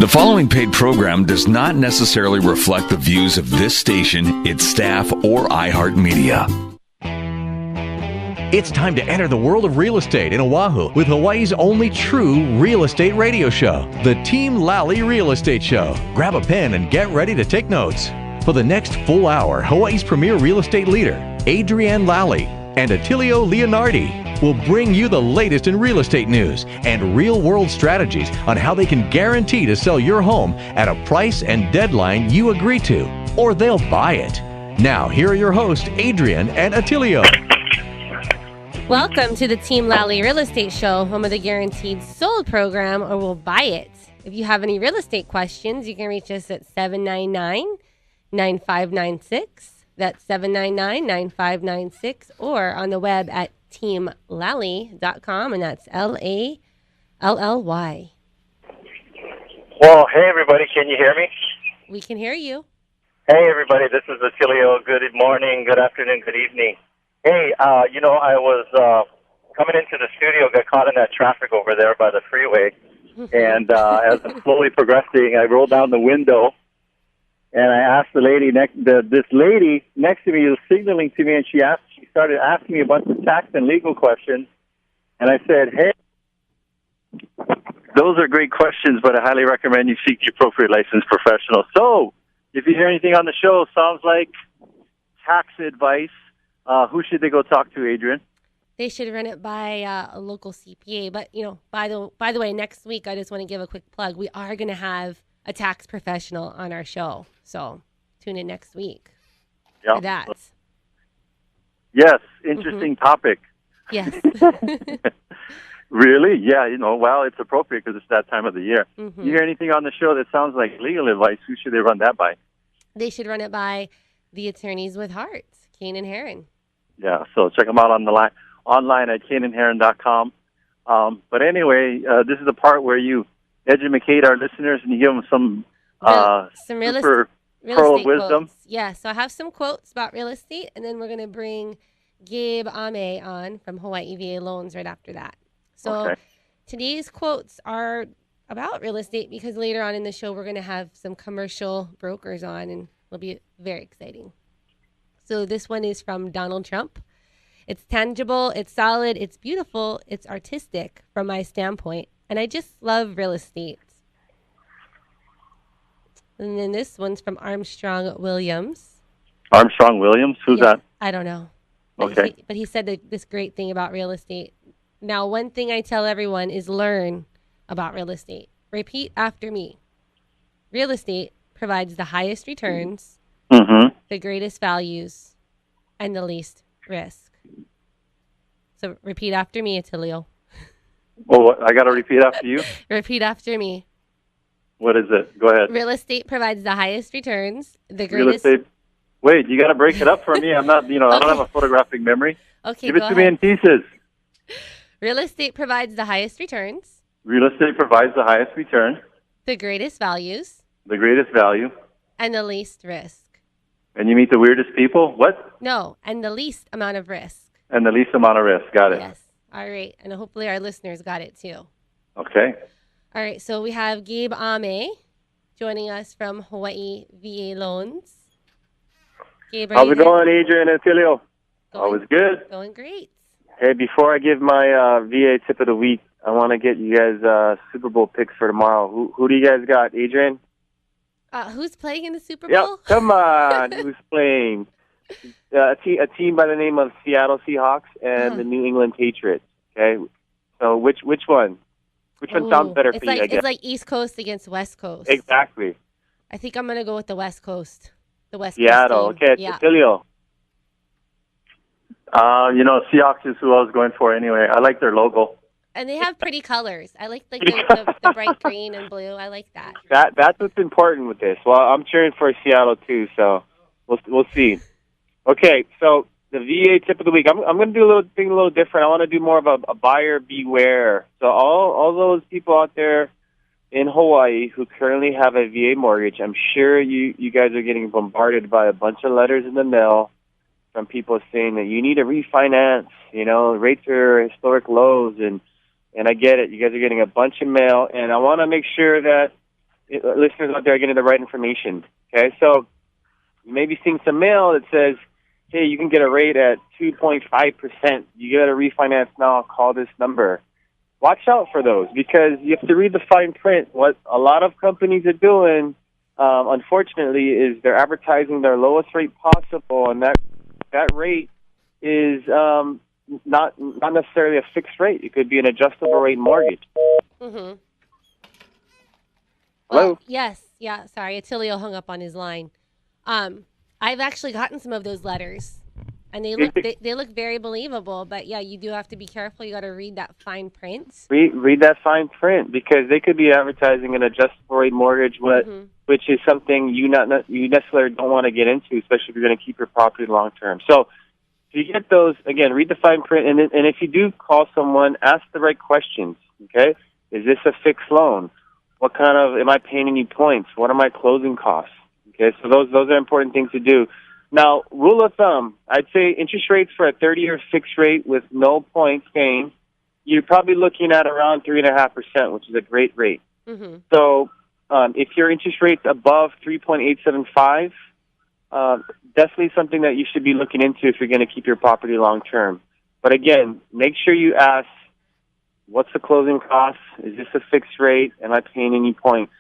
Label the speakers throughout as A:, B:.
A: The following paid program does not necessarily reflect the views of this station, its staff, or iHeartMedia.
B: It's time to enter the world of real estate in Oahu with Hawaii's only true real estate radio show, the Team Lally Real Estate Show. Grab a pen and get ready to take notes. For the next full hour, Hawaii's premier real estate leader, Adrienne Lally, and Attilio Leonardi will bring you the latest in real estate news and real-world strategies on how they can guarantee to sell your home at a price and deadline you agree to, or they'll buy it. Now, here are your hosts, Adrienne and Attilio.
C: Welcome to the Team Lally Real Estate Show, home of the Guaranteed Sold program, or we'll buy it. If you have any real estate questions, you can reach us at 799-9596. That's 799-9596, or on the web at teamlally.com, and that's Lally.
D: Well, hey, everybody. Can you hear me?
C: We can hear you.
D: Hey, everybody. This is Attilio. Good morning, good afternoon, good evening. Hey, I was coming into the studio, got caught in that traffic over there by the freeway, and as I'm slowly progressing, I rolled down the window, and I asked the lady this lady next to me was signaling to me, and she started asking me a bunch of tax and legal questions, and I said, hey, those are great questions, but I highly recommend you seek the appropriate licensed professional. So, if you hear anything on the show, sounds like tax advice, who should they go talk to, Adrienne?
C: They should run it by a local CPA. But, by the way, next week, I just want to give a quick plug. We are going to have a tax professional on our show. So tune in next week for that.
D: Yes, interesting topic.
C: Yes.
D: Really? Yeah, well, it's appropriate because it's that time of the year.
C: Mm-hmm.
D: You hear anything on the show that sounds like legal advice, who should they run that by?
C: They should run it by the Attorneys with Hearts, Kane and Heron.
D: Yeah, so check them out on the online at kaneandheron.com. But anyway, this is the part where you educate our listeners and you give them some
C: real
D: pearl
C: estate
D: of wisdom.
C: Quotes. Yeah, so I have some quotes about real estate, and then we're going to bring Gabe Amey on from Hawaii VA Loans right after that. So Today's quotes are about real estate because later on in the show, we're going to have some commercial brokers on, and it'll be very exciting. So this one is from Donald Trump. It's tangible, it's solid, it's beautiful, it's artistic from my standpoint, and I just love real estate. And then this one's from Armstrong Williams.
D: Armstrong Williams? Who's that?
C: I don't know.
D: Okay.
C: But he said this great thing about real estate. Now, one thing I tell everyone is learn about real estate. Repeat after me. Real estate provides the highest returns, the greatest values, and the least risk. So repeat after me, Attilio.
D: Oh, I got to repeat after you?
C: Repeat after me.
D: What is it? Go ahead.
C: Real estate provides the highest returns, the greatest...
D: Real estate... Wait, you got to break it up for me. I'm not, I don't have a photographic memory.
C: Okay,
D: give it to me in pieces.
C: Real estate provides the highest returns.
D: Real estate provides the highest return.
C: The greatest values.
D: The greatest value.
C: And the least risk.
D: And you meet the weirdest people? What?
C: No, and the least amount of risk.
D: And the least amount of risk. Got it.
C: Yes. All right. And hopefully our listeners got it too.
D: Okay.
C: All right. So we have Gabe Amey joining us from Hawaii VA Loans. Gabe,
E: how's it going, Adrienne and Attilio? Always good.
C: Going great.
E: Hey, before I give my VA tip of the week, I want to get you guys Super Bowl picks for tomorrow. Who do you guys got, Adrienne?
C: Who's playing in the Super Bowl?
E: Yep, come on. Who's playing? A team by the name of Seattle Seahawks and the New England Patriots. Okay, so which one? Which one sounds better for you? I guess
C: it's like East Coast against West Coast.
E: Exactly.
C: I think I'm gonna go with the West Coast. The West
E: Seattle.
C: Coast team.
E: Okay,
C: yeah.
E: Attilio.
D: Seahawks is who I was going for anyway. I like their logo.
C: And they have pretty colors. I like the bright green and blue. I like that.
E: That's what's important with this. Well, I'm cheering for Seattle too, so we'll see. Okay, so the VA tip of the week. I'm going to do a little different. I want to do more of a buyer beware. So all those people out there in Hawaii who currently have a VA mortgage, I'm sure you guys are getting bombarded by a bunch of letters in the mail from people saying that you need to refinance. Rates are historic lows, and I get it. You guys are getting a bunch of mail, and I want to make sure that listeners out there are getting the right information. Okay, so you may be seeing some mail that says, hey, you can get a rate at 2.5%. You got to refinance now. Call this number. Watch out for those because you have to read the fine print. What a lot of companies are doing, unfortunately, is they're advertising their lowest rate possible, and that rate is not necessarily a fixed rate. It could be an adjustable rate mortgage.
C: Mm-hmm.
E: Hello?
C: Well, yes. Yeah, sorry. Attilio hung up on his line. I've actually gotten some of those letters. And they look very believable, but yeah, you do have to be careful. You got to read that fine print.
E: Read that fine print because they could be advertising an adjustable rate mortgage, which is something you necessarily don't want to get into, especially if you're going to keep your property long term. So if you get those, again, read the fine print, and if you do call someone, ask the right questions. Okay, is this a fixed loan? What kind of am I paying any points? What are my closing costs? Okay, so those are important things to do. Now, rule of thumb, I'd say interest rates for a 30-year fixed rate with no points gained, you're probably looking at around 3.5%, which is a great rate.
C: Mm-hmm.
E: So if your interest rate's above 3.875, definitely something that you should be looking into if you're going to keep your property long term. But again, make sure you ask, what's the closing cost? Is this a fixed rate? Am I paying any points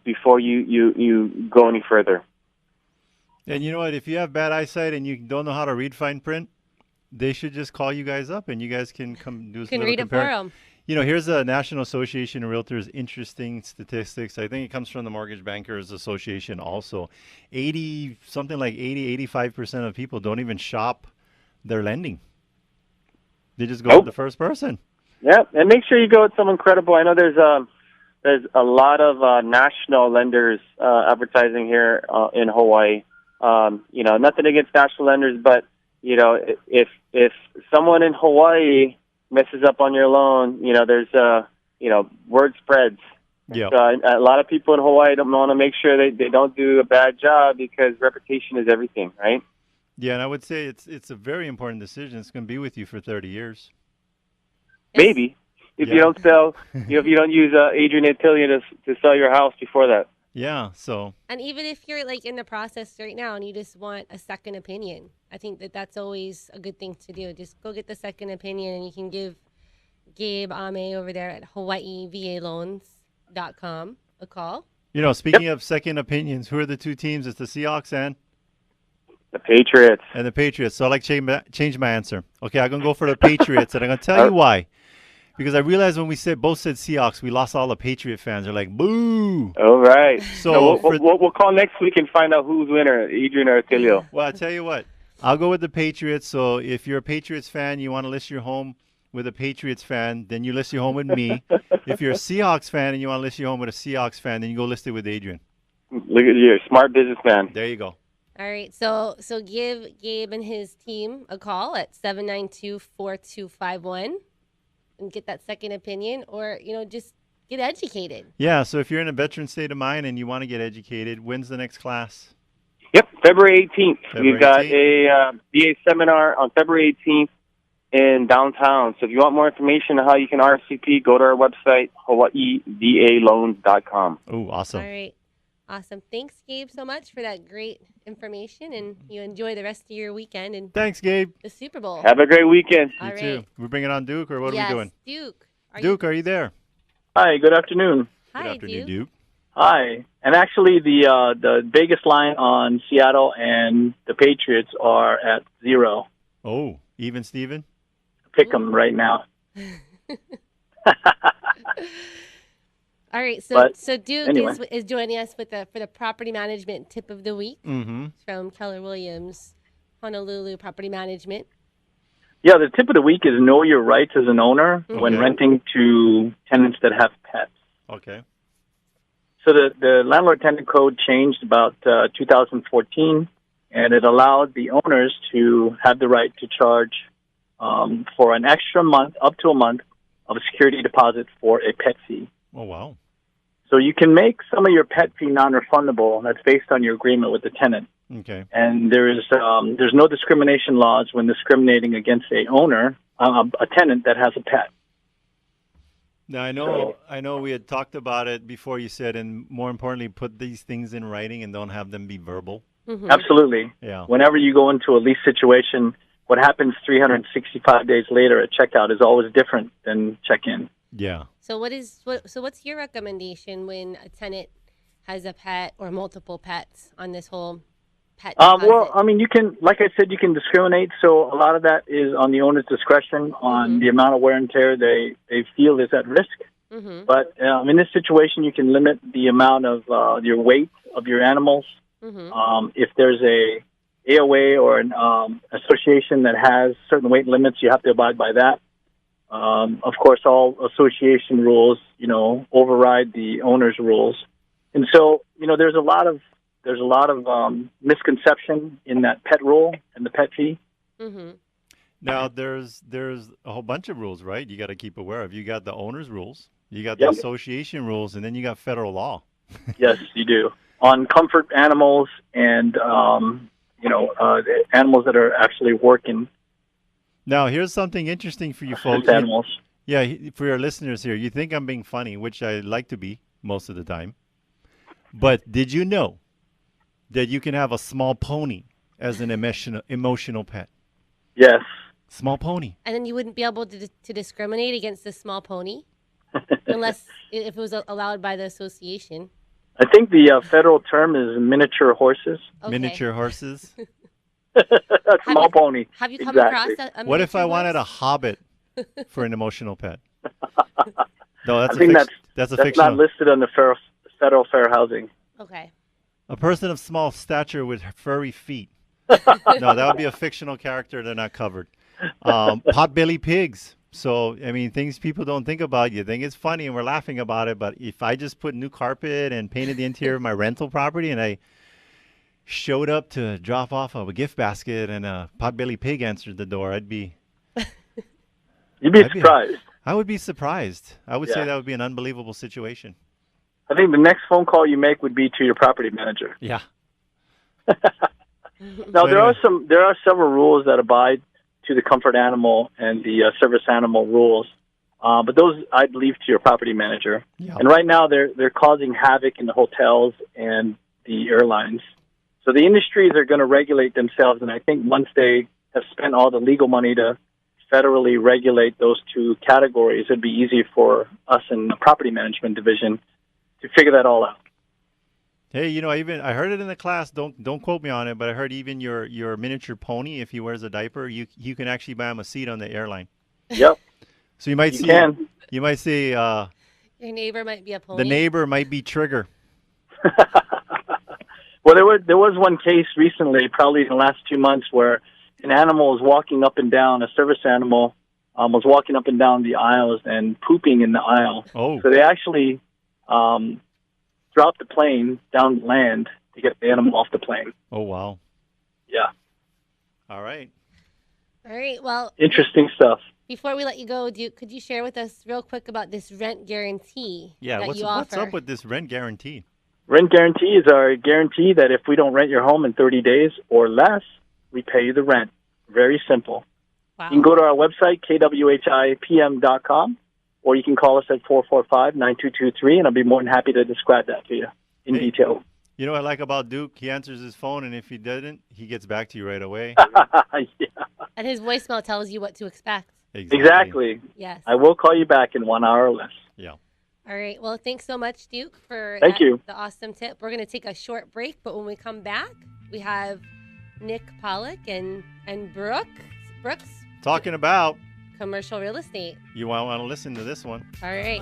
E: before you go any further?
F: And you know what? If you have bad eyesight and you don't know how to read fine print, they should just call you guys up and you guys can come do some
C: read it for them.
F: You know, here's the National Association of Realtors interesting statistics. I think it comes from the Mortgage Bankers Association also. 85% of people don't even shop their lending. They just go with the first person.
E: Yeah, and make sure you go with someone credible. I know there's a lot of national lenders advertising here in Hawaii. You know, nothing against national lenders, but you know, if someone in Hawaii messes up on your loan, you know, there's word spreads.
F: Yeah.
E: So a lot of people in Hawaii don't want to make sure they don't do a bad job because reputation is everything, right?
F: Yeah, and I would say it's a very important decision. It's going to be with you for 30 years.
E: Maybe if you don't sell, if you don't use Adrienne Attilio to sell your house before that.
F: Yeah, so.
C: And even if you're like in the process right now and you just want a second opinion, I think that's always a good thing to do. Just go get the second opinion and you can give Gabe Amey over there at HawaiiVALoans.com a call.
F: You know, speaking of second opinions, who are the two teams? It's the Seahawks and?
E: The Patriots.
F: And the Patriots. So I like change my answer. Okay, I'm going to go for the Patriots, and I'm going to tell you why. Because I realized when we both said Seahawks, we lost all the Patriot fans. They're like, boo.
E: All right.
F: So
E: we'll call next week and find out who's winner, Adrienne or Attilio.
F: Well, I'll tell you what. I'll go with the Patriots. So if you're a Patriots fan, you want to list your home with a Patriots fan, then you list your home with me. If you're a Seahawks fan and you want to list your home with a Seahawks fan, then you go list it with Adrienne.
E: Look at you, smart businessman.
F: There you go.
C: All right. So give Gabe and his team a call at 792-4251. And get that second opinion, or just get educated.
F: Yeah, so if you're in a veteran state of mind and you want to get educated, when's the next class?
E: Yep, February 18th. We've got a VA seminar on February 18th in downtown. So if you want more information on how you can RSVP, go to our website, HawaiiVALoans.com.
F: Oh, awesome.
C: All right. Awesome. Thanks, Gabe, so much for that great information, and you enjoy the rest of your weekend. And
F: thanks, Gabe.
C: The Super Bowl.
E: Have a great weekend.
C: All
F: you
C: right.
F: too. We're bringing on Duke, or what are we doing?
C: Duke.
F: Are you there?
G: Hi, good afternoon.
C: Hi,
F: good afternoon, Duke.
G: Hi. And actually, the Vegas line on Seattle and the Patriots are at 0.
F: Oh, even Steven?
G: Pick them right now.
C: All right, so Duke
G: anyway.
C: is joining us for the property management tip of the week from Keller Williams, Honolulu Property Management.
G: Yeah, the tip of the week is know your rights as an owner when renting to tenants that have pets.
F: Okay.
G: So the landlord-tenant code changed about 2014, and it allowed the owners to have the right to charge for an extra month, up to a month, of a security deposit for a pet fee.
F: Oh, wow.
G: So you can make some of your pet fee non-refundable. That's based on your agreement with the tenant.
F: Okay.
G: And there's no discrimination laws when discriminating against a owner, a tenant that has a pet.
F: Now, I know we had talked about it before, you said, and more importantly, put these things in writing and don't have them be verbal.
C: Mm-hmm.
G: Absolutely.
F: Yeah.
G: Whenever you go into a lease situation, what happens 365 days later at checkout is always different than check-in.
F: Yeah.
C: So what's your recommendation when a tenant has a pet or multiple pets on this whole pet deposit?
G: Well, I mean, you can, like I said, you can discriminate. So a lot of that is on the owner's discretion on the amount of wear and tear they feel is at risk.
C: Mm-hmm.
G: But in this situation, you can limit the amount of your weight of your animals.
C: Mm-hmm.
G: If there's a AOA or an association that has certain weight limits, you have to abide by that. Of course, all association rules, override the owner's rules. And so, there's a lot of misconception in that pet rule and the pet fee.
C: Mm-hmm.
F: Now, there's a whole bunch of rules, right? You got to keep aware of. You got the owner's rules, you got the association rules, and then you got federal law.
G: Yes, you do. On comfort animals and, animals that are actually working.
F: Now, here's something interesting for you folks.
G: Animals.
F: Yeah, for your listeners here, you think I'm being funny, which I like to be most of the time. But did you know that you can have a small pony as an emotional pet?
G: Yes.
F: Small pony.
C: And then you wouldn't be able to discriminate against the small pony unless if it was allowed by the association.
G: I think the federal term is miniature horses.
C: Okay.
F: Miniature horses.
G: Small pony.
C: Have you come across a
F: What if I
C: miniature
F: wanted a
C: horse?
F: hobbit for an emotional pet? No, that's
G: that's
F: fictional.
G: not listed on the federal fair housing.
C: Okay.
F: A person of small stature with furry feet. No, that would be a fictional character. They're not covered. Potbelly pigs. So, I mean, things people don't think about. You think it's funny and we're laughing about it. But if I just put new carpet and painted the interior of my rental property and I showed up to drop off a gift basket and a potbelly pig answered the door, I'd be...
G: You'd be surprised.
F: I would be surprised. I would say that would be an unbelievable situation.
G: I think the next phone call you make would be to your property manager.
F: Yeah.
G: Now, there are several rules that abide to the comfort animal and the service animal rules, but those I'd leave to your property manager.
F: Yeah.
G: And right now, they're causing havoc in the hotels and the airlines. So the industries are going to regulate themselves, and I think once they have spent all the legal money to federally regulate those two categories, it'd be easy for us in the property management division to figure that all out.
F: Hey, I heard it in the class. Don't quote me on it, but I heard even your miniature pony, if he wears a diaper, you can actually buy him a seat on the airline.
G: Yep.
F: So you might see
C: your neighbor might be a pony.
F: The neighbor might be Trigger.
G: Well, there was one case recently, probably in the last 2 months, where an animal was walking up and down, a service animal was walking up and down the aisles and pooping in the aisle.
F: Oh.
G: So they actually dropped the plane down to land to get the animal off the plane.
F: Oh, wow.
G: Yeah.
F: All right.
C: Well,
G: interesting stuff.
C: Before we let you go, could you share with us real quick about this rent guarantee that you offer?
F: What's up with this rent guarantee?
G: Rent guarantee is our guarantee that if we don't rent your home in 30 days or less, we pay you the rent. Very simple.
C: Wow.
G: You can go to our website, kwhipm.com, or you can call us at 445-9223, and I'll be more than happy to describe that to you in detail.
F: You know what I like about Duke? He answers his phone, and if he doesn't, he gets back to you right away.
G: Yeah.
C: And his voicemail tells you what to expect.
G: Exactly.
C: Yes.
G: I will call you back in 1 hour or less.
F: Yeah.
C: All right. Well, thanks so much, Duke, for
G: the
C: awesome tip. We're going to take a short break, but when we come back, we have Nick Paulic and Brooks
F: talking about
C: commercial real estate.
F: You want to listen to this one.
C: All right.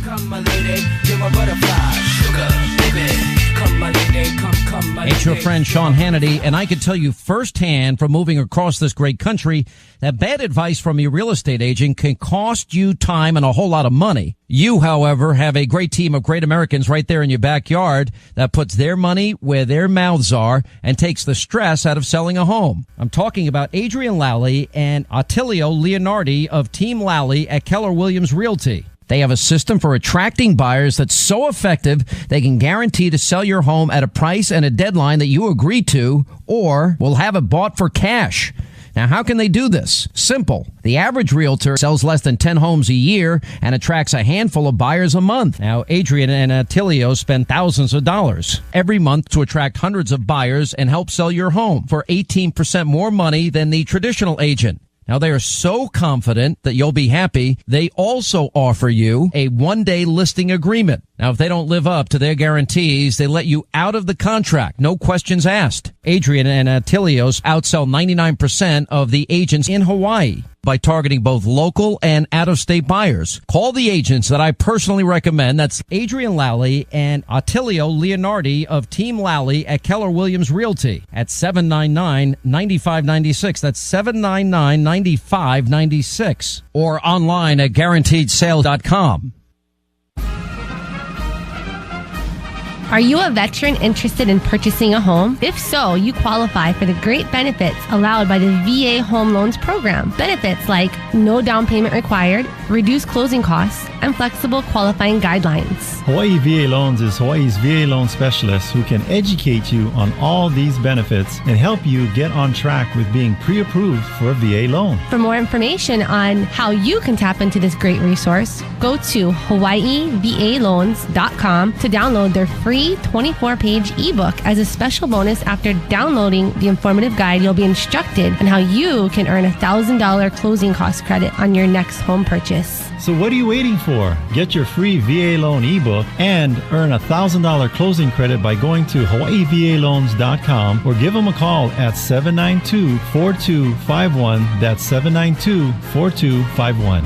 H: Come, my lady, you're my butterfly, sugar, baby. Come, my lady, come, my lady.
I: It's your friend Sean Hannity, and I can tell you firsthand from moving across this great country that bad advice from your real estate agent can cost you time and a whole lot of money. You, however, have a great team of great Americans right there in your backyard that puts their money where their mouths are and takes the stress out of selling a home. I'm talking about Adrienne Lally and Attilio Leonardi of Team Lally at Keller Williams Realty. They have a system for attracting buyers that's so effective they can guarantee to sell your home at a price and a deadline that you agree to, or will have it bought for cash. Now, how can they do this? Simple. The average realtor sells less than 10 homes a year and attracts a handful of buyers a month. Now, Adrienne and Attilio spend thousands of dollars every month to attract hundreds of buyers and help sell your home for 18% more money than the traditional agent. Now, they are so confident that you'll be happy, they also offer you a one-day listing agreement. Now, if they don't live up to their guarantees, they let you out of the contract. No questions asked. Adrienne and Attilios outsell 99% of the agents in Hawaii by targeting both local and out-of-state buyers. Call the agents that I personally recommend. That's Adrienne Lally and Attilio Leonardi of Team Lally at Keller Williams Realty at 799-9596. That's 799-9596. Or online at guaranteedsale.com.
C: Are you a veteran interested in purchasing a home? If so, you qualify for the great benefits allowed by the VA Home Loans Program. Benefits like no down payment required, reduced closing costs, and flexible qualifying guidelines.
F: Hawaii VA Loans is Hawaii's VA loan specialist who can educate you on all these benefits and help you get on track with being pre-approved for a VA loan.
C: For more information on how you can tap into this great resource, go to hawaiivaloans.com to download their free 24-page ebook. As a special bonus, after downloading the informative guide, you'll be instructed on how you can earn $1,000 closing cost credit on your next home purchase.
F: So what are you waiting for? Get your free VA loan ebook and earn $1,000 closing credit by going to hawaiivaloans.com or give them a call at 792-4251. That's 792-4251.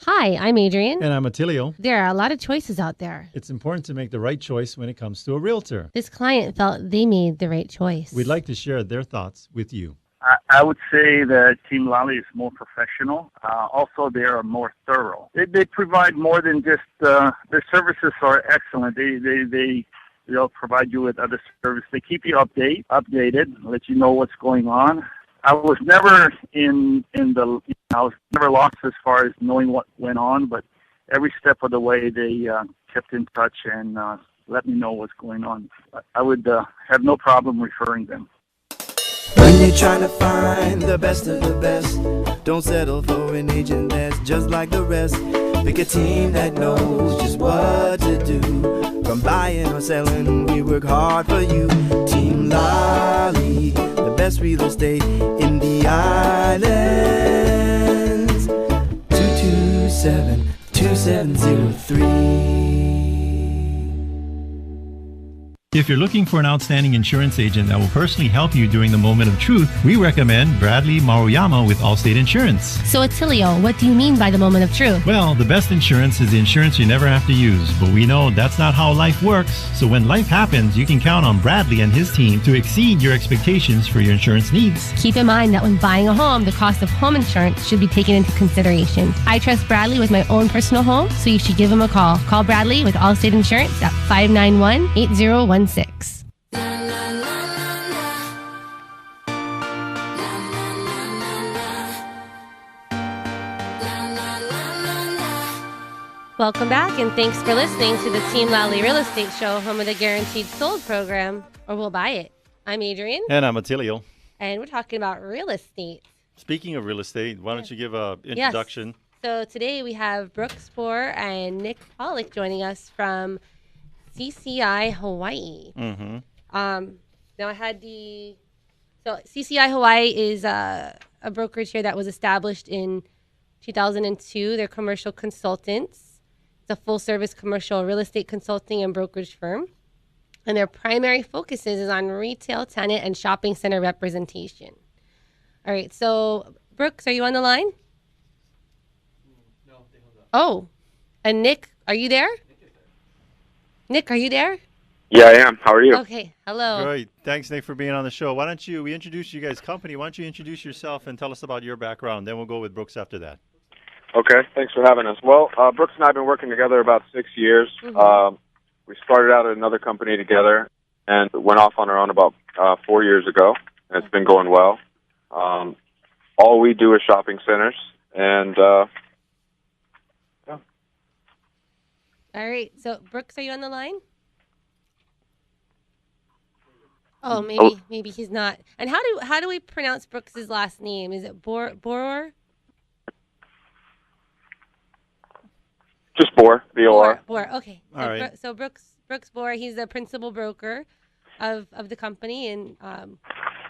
C: Hi, I'm Adrienne.
F: And I'm Attilio.
C: There are a lot of choices out there.
F: It's important to make the right choice when it comes to a realtor.
C: This client felt they made the right choice.
F: We'd like to share their thoughts with you.
J: I would say that Team Lally is more professional. Also, they are more thorough. They provide more than just their services are excellent. They'll provide you with other services. They keep you updated, let you know what's going on. I was never I was never lost as far as knowing what went on, but every step of the way they kept in touch and let me know what's going on. I would have no problem referring them.
H: When you're trying to find the best of the best, don't settle for an agent that's just like the rest. Pick a team that knows just what to do. From buying or selling, we work hard for you. Team Lally, the best real estate in the islands. 227-2703.
F: If you're looking for an outstanding insurance agent that will personally help you during the moment of truth, we recommend Bradley Maruyama with Allstate Insurance.
C: So, Attilio, what do you mean by the moment of truth?
F: Well, the best insurance is the insurance you never have to use, but we know that's not how life works. So when life happens, you can count on Bradley and his team to exceed your expectations for your insurance needs.
C: Keep in mind that when buying a home, the cost of home insurance should be taken into consideration. I trust Bradley with my own personal home, so you should give him a call. Call Bradley with Allstate Insurance at 591-8016. Welcome back, and thanks for listening to the Team Lally Real Estate Show, home of the Guaranteed Sold program, or we'll buy it. I'm Adrienne.
F: And I'm Attilio.
C: And we're talking about real estate.
F: Speaking of real estate, why don't you give an introduction?
C: Yes. So today we have Brooks Borror and Nick Paulic joining us from CCI Hawaii.
F: Mm-hmm.
C: Now I had so CCI Hawaii is a brokerage here that was established in 2002. They're commercial consultants. It's a full-service commercial real estate consulting and brokerage firm. And their primary focus is on retail, tenant, and shopping center representation. All right, so Brooks, are you on the line? No, they hung up. Oh, and Nick, are you there? Nick, are you there?
K: Yeah, I am. How are you?
C: Okay, hello.
F: Great. Thanks, Nick, for being on the show. Why don't we introduce you guys' company? Why don't you introduce yourself and tell us about your background? Then we'll go with Brooks after that.
K: Okay, thanks for having us. Well, Brooks and I have been working together about 6 years.
C: Mm-hmm.
K: We started out at another company together and went off on our own about 4 years ago, and it's been going well. All we do is shopping centers, and yeah.
C: All right, so Brooks, are you on the line? Oh, maybe he's not. And how do we pronounce Brooks's last name? Is it Borror?
K: Just Borror, B-O-R.
C: Borror. Okay.
F: All right.
C: So Brooks Borror, he's the principal broker of the company, and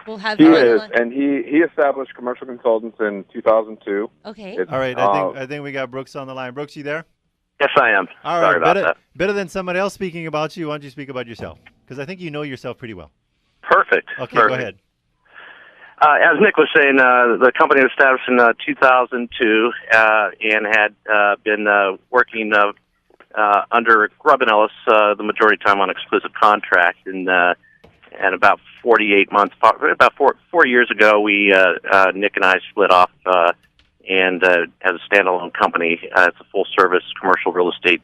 C: we'll have.
K: He is, and he established Commercial Consultants in 2002.
C: Okay.
F: All right. I think we got Brooks on the line. Brooks, you there?
L: Yes, I am.
F: All
L: Sorry
F: right.
L: about that.
F: Better than somebody else speaking about you. Why don't you speak about yourself? Because I think you know yourself pretty well.
L: Perfect.
F: Okay.
L: Perfect.
F: Go ahead.
L: As Nick was saying, the company was established in 2002 and had been working under Grubb & Ellis the majority of the time on exclusive contract. And about 48 months, about 4 years ago, Nick and I split off and as a standalone company. It's a full-service commercial real estate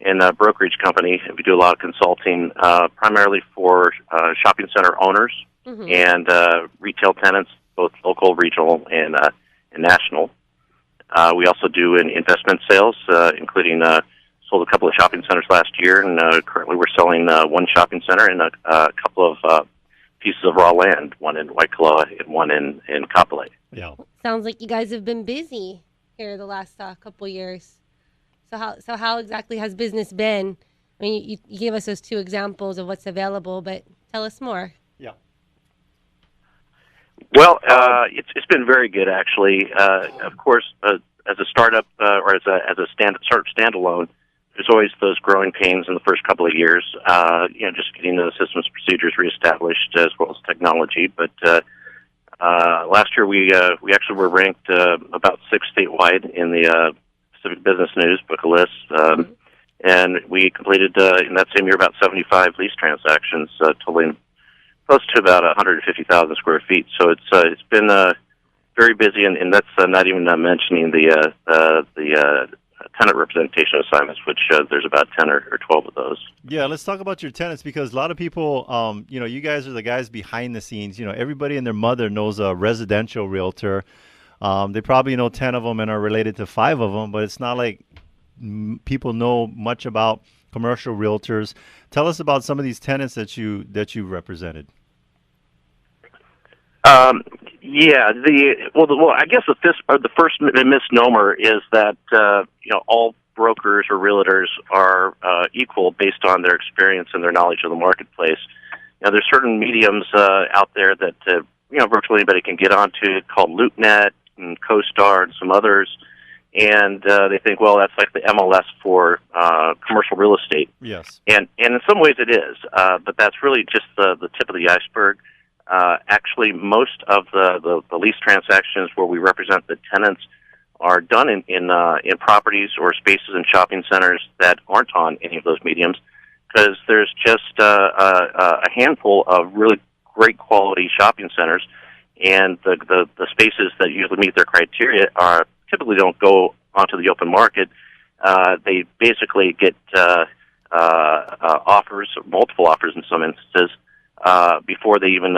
L: and brokerage company. We do a lot of consulting, primarily for shopping center owners and retail tenants, both local, regional, and national. We also do investment sales, including sold a couple of shopping centers last year, and currently we're selling one shopping center and a couple of pieces of raw land, one in Waikoloa and one in Kapolei.
F: Yeah.
C: Sounds like you guys have been busy here the last couple years. So how exactly has business been? I mean, you gave us those two examples of what's available, but tell us more.
F: Yeah.
L: Well, it's been very good, actually. Of course, as a startup or as a standalone, there's always those growing pains in the first couple of years. Just getting the systems procedures reestablished as well as technology. But last year we actually were ranked about 6th statewide in the Pacific Business News book of lists, and we completed in that same year about 75 lease transactions, totaling close to about 150,000 square feet. So it's been very busy, and that's not even mentioning the tenant representation assignments, which there's about 10 or 12 of those.
F: Yeah, let's talk about your tenants, because a lot of people, you guys are the guys behind the scenes. Everybody and their mother knows a residential realtor. They probably know 10 of them and are related to 5 of them, but it's not like people know much about commercial realtors. Tell us about some of these tenants that you represented. I guess the first misnomer is that all brokers or realtors are equal based on their experience and their knowledge of the marketplace. There's certain mediums out there that virtually anybody can get onto, called LoopNet and CoStar and some others, and they think, well, that's like the MLS for commercial real estate. Yes.
L: And in some ways it is, but that's really just the tip of the iceberg. Actually, most of the lease transactions where we represent the tenants are done in properties or spaces in shopping centers that aren't on any of those mediums, because there's just a handful of really great quality shopping centers, and the spaces that usually meet their criteria typically don't go onto the open market. They basically get offers, multiple offers in some instances, before they even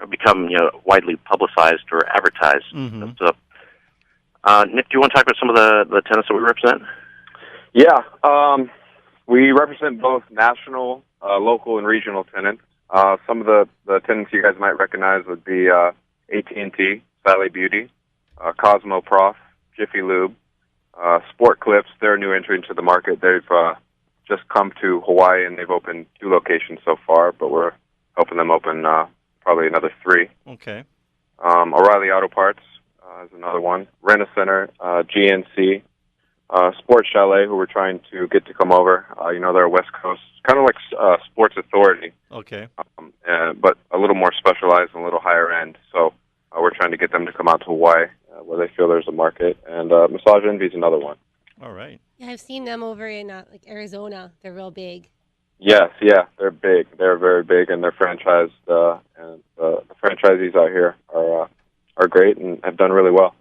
L: become widely publicized or advertised.
F: Mm-hmm.
L: So, Nick, do you want to talk about some of the tenants that we represent?
K: Yeah, we represent both national, local, and regional tenants. Some of the tenants you guys might recognize would be AT&T, Sally Beauty, Cosmo Prof, Jiffy Lube, Sport Clips. They're a new entry into the market. They've just come to Hawaii, and they've opened 2 locations so far, but we're helping them open probably another 3.
F: Okay.
K: O'Reilly Auto Parts is another one. Rent-A-Center, GNC, Sports Chalet, who we're trying to get to come over. They're a West Coast, kind of like Sports Authority.
F: Okay.
K: But a little more specialized and a little higher end. So we're trying to get them to come out to Hawaii, where they feel there's a market. And Massage Envy is another one.
F: All right.
C: Yeah, I've seen them over in Arizona. They're real big.
K: Yes, yeah, they're big. They're very big, and they're franchised. And the franchisees out here are great and have done really well.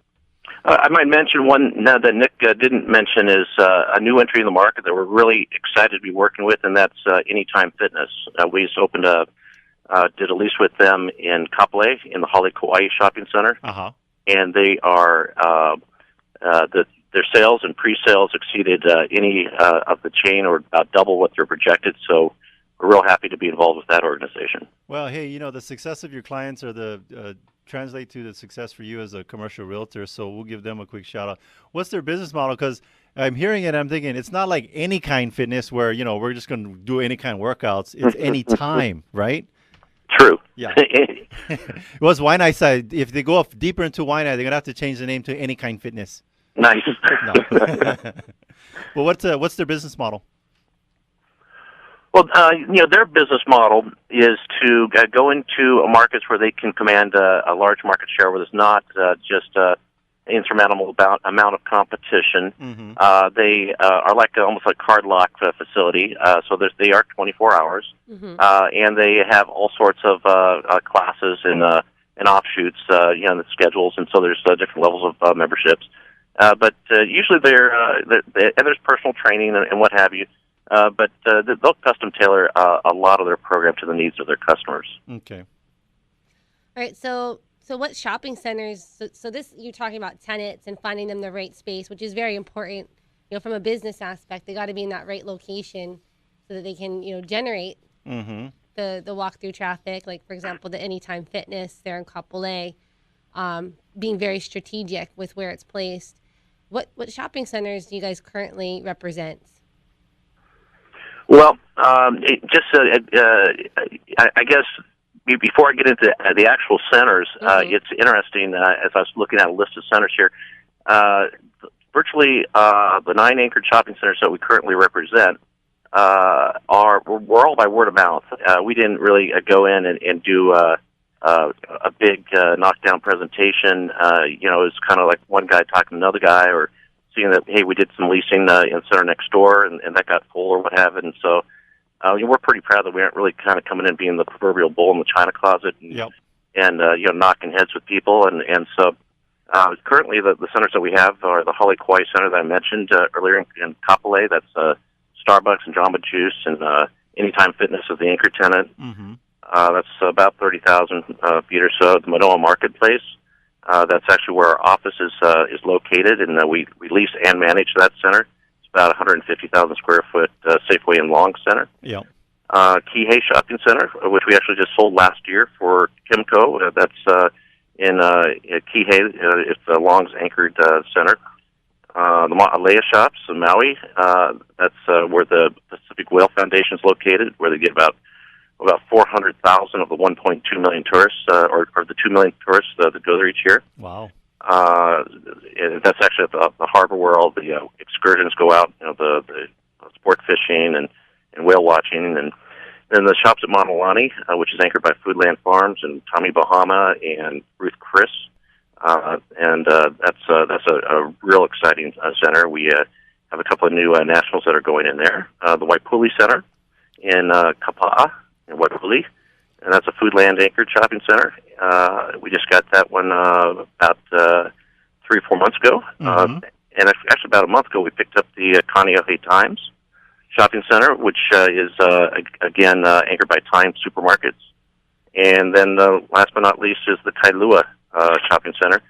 L: I might mention one now that Nick didn't mention is a new entry in the market that we're really excited to be working with, and that's Anytime Fitness. We just did a lease with them in Kapolei in the Hale Kauai Shopping Center, and they are their sales and pre-sales exceeded any of the chain, or about double what they're projected. So we're real happy to be involved with that organization.
F: Well, hey, the success of your clients are the translate to the success for you as a commercial realtor. So we'll give them a quick shout out. What's their business model? Because I'm hearing it, I'm thinking it's not like Any Kind Fitness where, we're just going to do any kind of workouts. It's any time, right?
L: True.
F: Yeah. Well, it's Wine Eye side. If they go up deeper into Wine Eye, they're going to have to change the name to Any Kind Fitness.
L: Nice.
F: No. Well, what's their business model?
L: Well, their business model is to go into markets where they can command a large market share, where there's not just insurmountable amount of competition.
F: Mm-hmm.
L: They are like almost like card lock facility. So they are 24 hours, and they have all sorts of classes and offshoots, in the schedules, and so there's different levels of memberships. But usually and there's personal training and what have you. But they'll custom tailor a lot of their program to the needs of their customers.
F: Okay.
C: All right. So what shopping centers? So this, you're talking about tenants and finding them the right space, which is very important. From a business aspect, they got to be in that right location so that they can, generate the walk-through traffic. Like, for example, the Anytime Fitness there in Kapolei, being very strategic with where it's placed. What shopping centers do you guys currently represent?
L: Well, I guess before I get into the actual centers, it's interesting, as I was looking at a list of centers here, virtually the 9 anchored shopping centers that we currently represent we're all by word of mouth. We didn't really go in and do a big knockdown presentation. It was kind of like one guy talking to another guy, or seeing that, hey, we did some leasing in the center next door, and that got full or what have it. And so we're pretty proud that we aren't really kind of coming in being the proverbial bull in the china closet and knocking heads with people. And so currently the centers that we have are the Holly Kauai Center that I mentioned earlier in Kapolei. That's Starbucks and Jamba Juice, and Anytime Fitness is the anchor tenant.
F: Mm-hmm.
L: That's about 30,000 feet or so at the Manoa Marketplace. That's actually where our office is located, and we lease and manage that center. It's about 150,000 square foot Safeway and Long Center.
F: Yeah.
L: KHVH Shopping Center, which we actually just sold last year for Kimco. That's in KHVH. It's the Long's anchored center. The Ma'alea Shops in Maui. That's where the Pacific Whale Foundation is located, where they get about 400,000 of the 1.2 million tourists, or the 2 million tourists that go there each year.
F: Wow.
L: And that's actually at the harbor where all the excursions go out, the sport fishing and whale watching. And then the shops at Monolani, which is anchored by Foodland Farms and Tommy Bahama and Ruth Chris. And that's a real exciting center. We have a couple of new nationals that are going in there. The Waipuli Center in Kapa'a in Waipuli, and that's a Foodland anchored shopping center. We just got that one about 3 or 4 months ago.
F: Mm-hmm.
L: And actually about a month ago, we picked up the Kaneohe Times Shopping Center, which is, again, anchored by Time Supermarkets. And then last but not least is the Kailua Shopping Center,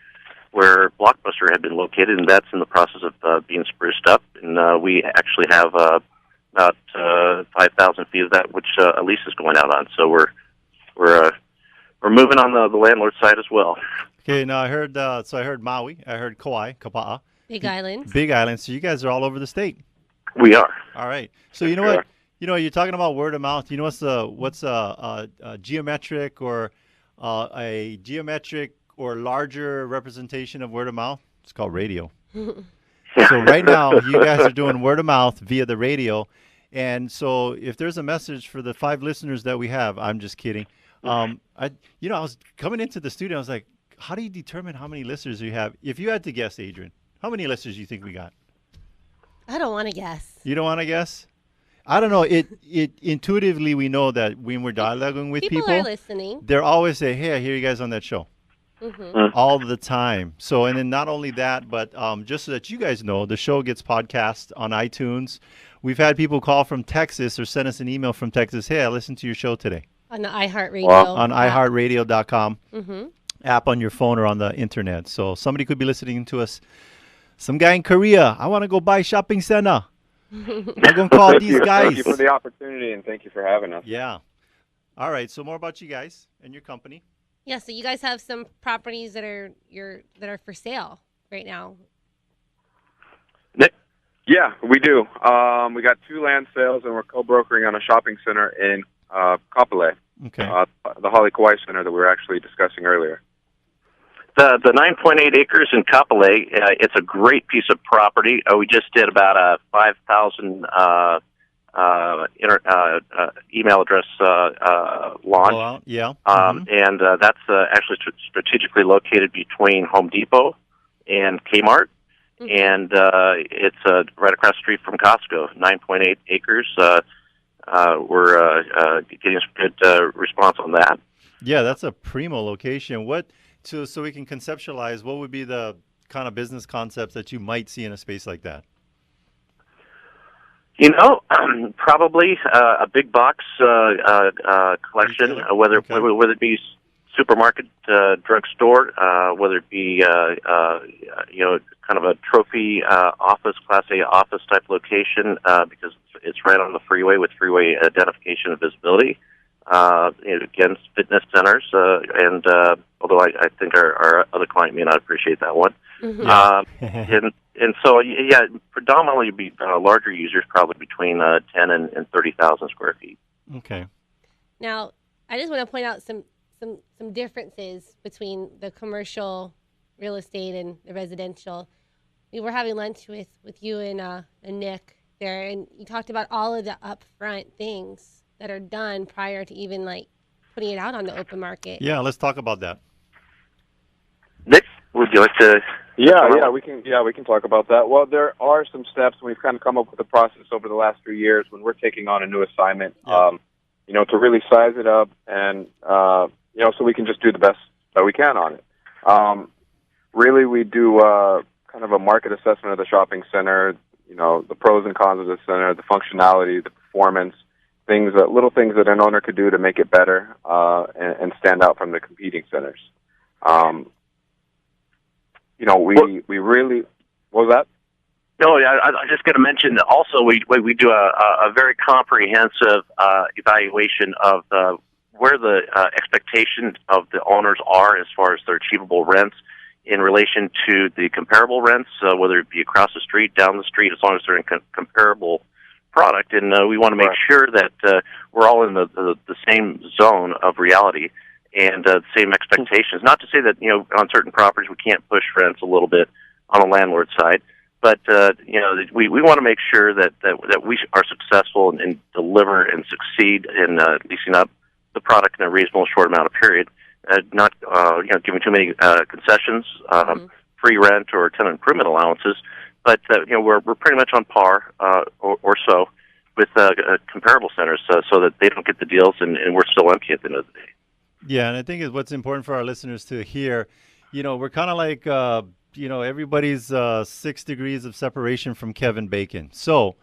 L: where Blockbuster had been located, and that's in the process of being spruced up. And we actually have about 5,000 feet of that, which a lease is going out on. So we're moving on the landlord side as well.
F: Okay, now I heard Maui, I heard Kauai, Kapa'a.
C: Big Island.
F: Big Island. So you guys are all over the state.
L: We are.
F: All right. So you know what? You're talking about word of mouth. You know what's a geometric or a geometric or larger representation of word of mouth? It's called radio. So right now you guys are doing word of mouth via the radio. And so if there's a message for the 5 listeners that we have, I'm just kidding. I was coming into the studio. I was like, how do you determine how many listeners you have? If you had to guess, Adrienne, how many listeners do you think we got?
C: I don't want to guess.
F: You don't want to guess? I don't know. It intuitively we know that when we're dialoguing with people
C: are listening.
F: They're always say, "Hey, I hear you guys on that show."
C: Mm-hmm.
F: All the time. So, and then not only that, but just so that you guys know, the show gets podcast on iTunes. We've had people call from Texas or send us an email from Texas. Hey, I listened to your show today.
C: On the iHeartRadio.
F: On iHeartRadio.com app on your phone or on the internet. So somebody could be listening to us. Some guy in Korea, I want to go buy shopping center. I'm going to call these guys.
K: Thank you for the opportunity, and thank you for having us.
F: Yeah. All right. So more about you guys and your company.
C: Yeah. So you guys have some properties that are for sale right now.
K: Nick? Yeah, we do. We got 2 land sales, and we're co-brokering on a shopping center in Kapolei.
F: Okay.
K: The Holly Kauai Center that we were actually discussing earlier.
L: The 9.8 acres in Kapolei, it's a great piece of property. We just did about a 5,000 email address launch.
F: Yeah.
L: And that's actually strategically located between Home Depot and Kmart. And it's right across the street from Costco, 9.8 acres. We're getting some good response on that.
F: Yeah, that's a primo location. So we can conceptualize, what would be the kind of business concepts that you might see in a space like that?
L: Probably a big box collection, whether it be supermarket, drugstore, whether it be kind of a trophy office, Class A office type location, because it's right on the freeway with freeway identification and visibility. Again, fitness centers, and although I think our other client may not appreciate that one. And so, predominantly be larger users, probably between 10 and 30,000 square feet.
F: Okay.
C: Now, I just want to point out some differences between the commercial real estate and the residential. We were having lunch with you and Nick there, and you talked about all of the upfront things that are done prior to even putting it out on the open market.
F: Yeah, let's talk about that.
L: Nick, would you like to?
K: Yeah, we can talk about that. Well, there are some steps. We've kind of come up with a process over the last 3 years when we're taking on a new assignment. To really size it up and so we can just do the best that we can on it. Really, we do kind of a market assessment of the shopping center. The pros and cons of the center, the functionality, the performance. Little things that an owner could do to make it better and stand out from the competing centers. We really. What was that?
L: No, I'm just going to mention that also we do a very comprehensive evaluation of where the expectations of the owners are as far as their achievable rents in relation to the comparable rents, whether it be across the street, down the street, as long as they're in comparable product, and we want to make sure that we're all in the same zone of reality and the same expectations. Not to say that on certain properties we can't push rents a little bit on a landlord side, but we want to make sure that we are successful and deliver and succeed in leasing up the product in a reasonable short amount of period, not giving too many concessions, free rent or tenant improvement allowances. But we're pretty much on par or so with comparable centers, so that they don't get the deals and we're still empty at the end of the day.
F: Yeah, and I think what's important for our listeners to hear, we're kind of like everybody's 6 degrees of separation from Kevin Bacon. So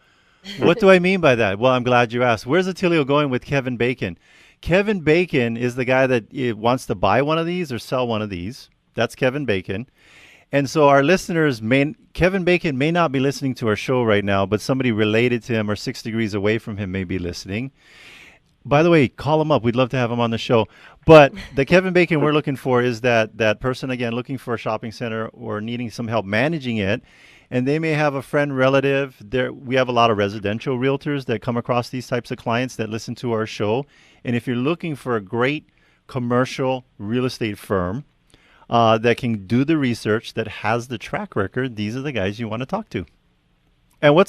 F: what do I mean by that? Well, I'm glad you asked. Where's Attilio going with Kevin Bacon? Kevin Bacon is the guy that wants to buy one of these or sell one of these. That's Kevin Bacon. And so our listeners Kevin Bacon may not be listening to our show right now, but somebody related to him or 6 degrees away from him may be listening. By the way, call him up. We'd love to have him on the show. But the Kevin Bacon we're looking for is that person, again, looking for a shopping center or needing some help managing it. And they may have a friend, relative. We have a lot of residential realtors that come across these types of clients that listen to our show. And if you're looking for a great commercial real estate firm that can do the research, that has the track record, these are the guys you want to talk to. And by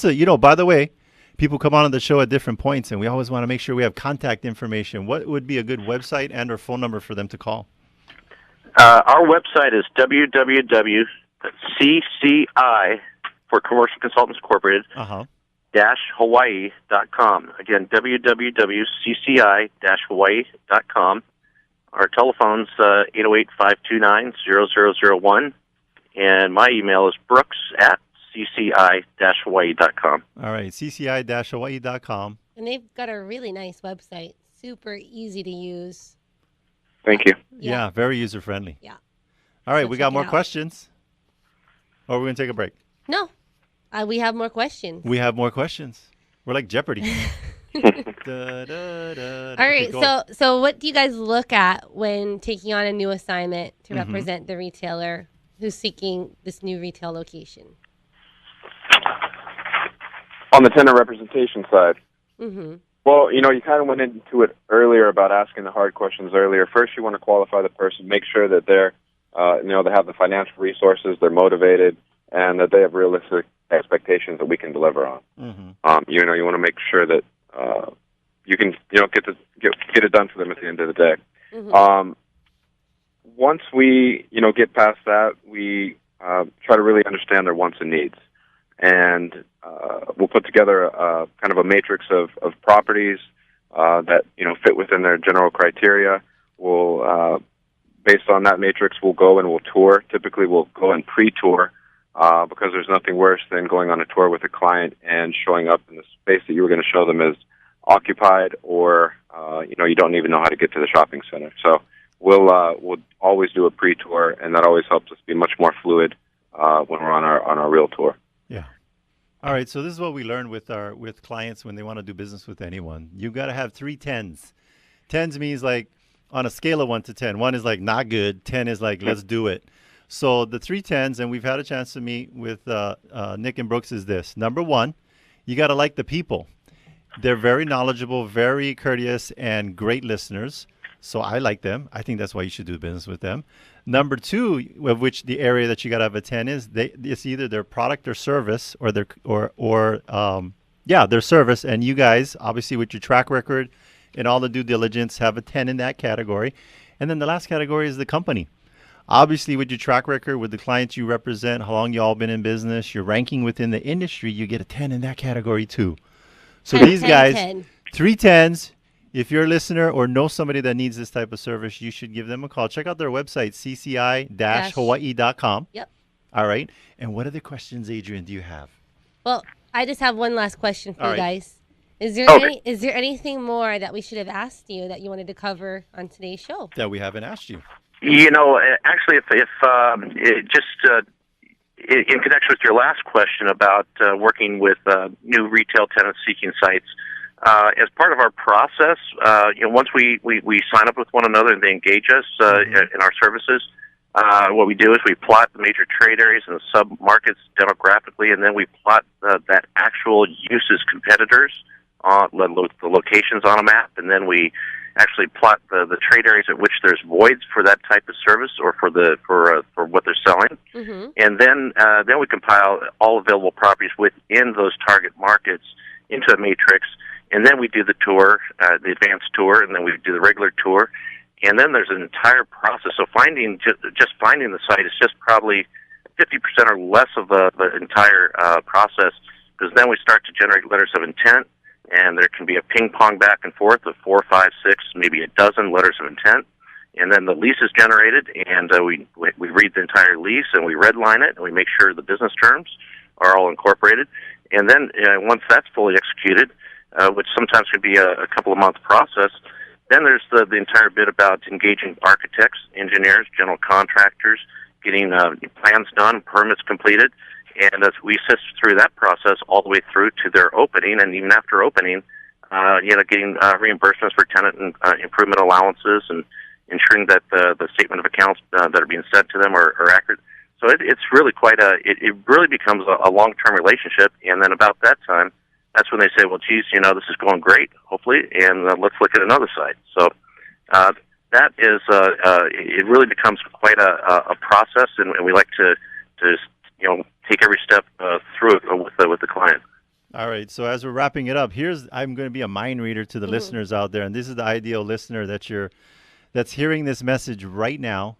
F: the way, people come on the show at different points, and we always want to make sure we have contact information. What would be a good website and or phone number for them to call?
L: Our website is www.cci for Commercial Consultants Incorporated -Hawaii.com. Again, www.cci-Hawaii.com. Our telephone's 808-529-0001, and my email is brooks@cci-Hawaii.com.
F: All right, cci-Hawaii.com.
C: And they've got a really nice website, super easy to use.
K: Thank you.
F: Yeah, very user-friendly.
C: Yeah.
F: All right, we got more questions. Or we're going to take a break?
C: No. We have more questions.
F: We have more questions. We're like Jeopardy.
C: All right. So what do you guys look at when taking on a new assignment to represent the retailer who's seeking this new retail location?
K: On the tenant representation side,
C: Mm-hmm.
K: well, you kind of went into it earlier about asking the hard questions earlier. First, you want to qualify the person, make sure that they're, they have the financial resources, they're motivated, and that they have realistic expectations that we can deliver on.
F: Mm-hmm.
K: You want to make sure that you can, get it done for them at the end of the day.
C: Mm-hmm.
K: Once we, get past that, we try to really understand their wants and needs. And we'll put together kind of a matrix of properties that fit within their general criteria. We'll, based on that matrix, we'll go and we'll tour. Typically, we'll go and pre-tour because there's nothing worse than going on a tour with a client and showing up in the space that you were going to show them is occupied, or you don't even know how to get to the shopping center. So we'll always do a pre-tour, and that always helps us be much more fluid when we're on our real tour.
F: Yeah. All right. So this is what we learned with clients when they want to do business with anyone. You got to have 3 10s. 10s means like on a scale of 1 to 10. 1 is like not good. 10 is like let's do it. So the 3 10s, and we've had a chance to meet with Nick and Brooks, is this. Number 1, you got to like the people. They're very knowledgeable, very courteous, and great listeners. So I like them. I think that's why you should do business with them. Number 2, of which the area that you got to have a 10 is, it's either their product or service, or their service. And you guys, obviously, with your track record and all the due diligence, have a 10 in that category. And then the last category is the company. Obviously, with your track record, with the clients you represent, how long you all been in business, your ranking within the industry, you get a 10 in that category too. So these guys, 3 10s. If you're a listener or know somebody that needs this type of service, you should give them a call. Check out their website, cci-hawaii.com.
C: Yep.
F: All right. And what other questions, Adrienne, do you have?
C: Well, I just have one last question for you guys. Is there anything more that we should have asked you that you wanted to cover on today's show?
F: That we haven't asked you.
L: Actually, if in connection with your last question about working with new retail tenants seeking sites, as part of our process, once we sign up with one another and they engage us in our services, what we do is we plot the major trade areas and the sub-markets demographically, and then we plot that actual uses competitors, the locations on a map, and then we actually plot the trade areas at which there's voids for that type of service or for what they're selling, and then we compile all available properties within those target markets into a matrix, and then we do the tour, the advanced tour, and then we do the regular tour, and then there's an entire process. So finding the site is just probably 50% or less of the entire process, because then we start to generate letters of intent. And there can be a ping-pong back and forth of 4, 5, 6, maybe a dozen letters of intent. And then the lease is generated, and we read the entire lease, and we redline it, and we make sure the business terms are all incorporated. And then once that's fully executed, which sometimes can be a couple of month process, then there's the entire bit about engaging architects, engineers, general contractors, getting plans done, permits completed. And as we assist through that process all the way through to their opening, and even after opening, getting reimbursements for tenant and improvement allowances, and ensuring that the statement of accounts that are being sent to them are accurate. So it's really it really becomes a long-term relationship. And then about that time, that's when they say, well, geez, this is going great, hopefully, and let's look at another site. So that is, it really becomes quite a process, and we like to take every step through it with the client.
F: All right. So as we're wrapping it up, I'm going to be a mind reader to the listeners out there, and this is the ideal listener that's hearing this message right now.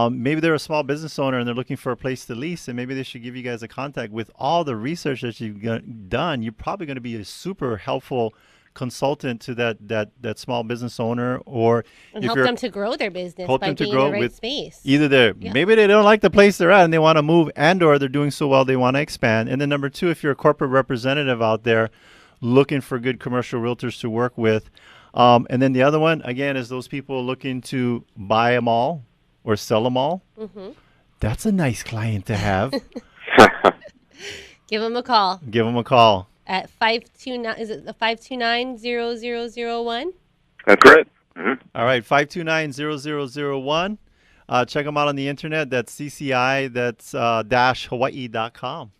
F: Maybe they're a small business owner and they're looking for a place to lease, and maybe they should give you guys a contact. With all the research that you've done, you're probably going to be a super helpful consultant to that small business owner,
C: and help them to grow their business by being in the right space.
F: Either maybe they don't like the place they're at and they want to move, or they're doing so well they want to expand. And then number 2, if you're a corporate representative out there looking for good commercial realtors to work with, and then the other one again is those people looking to buy them all or sell them all. That's a nice client to have.
C: Give them a call.
F: Give them a call.
C: At 529, is it the 529-0001?
K: That's correct. Mm-hmm.
F: All right, 529-0001. Check them out on the internet. That's CCI, that's -Hawaii.com.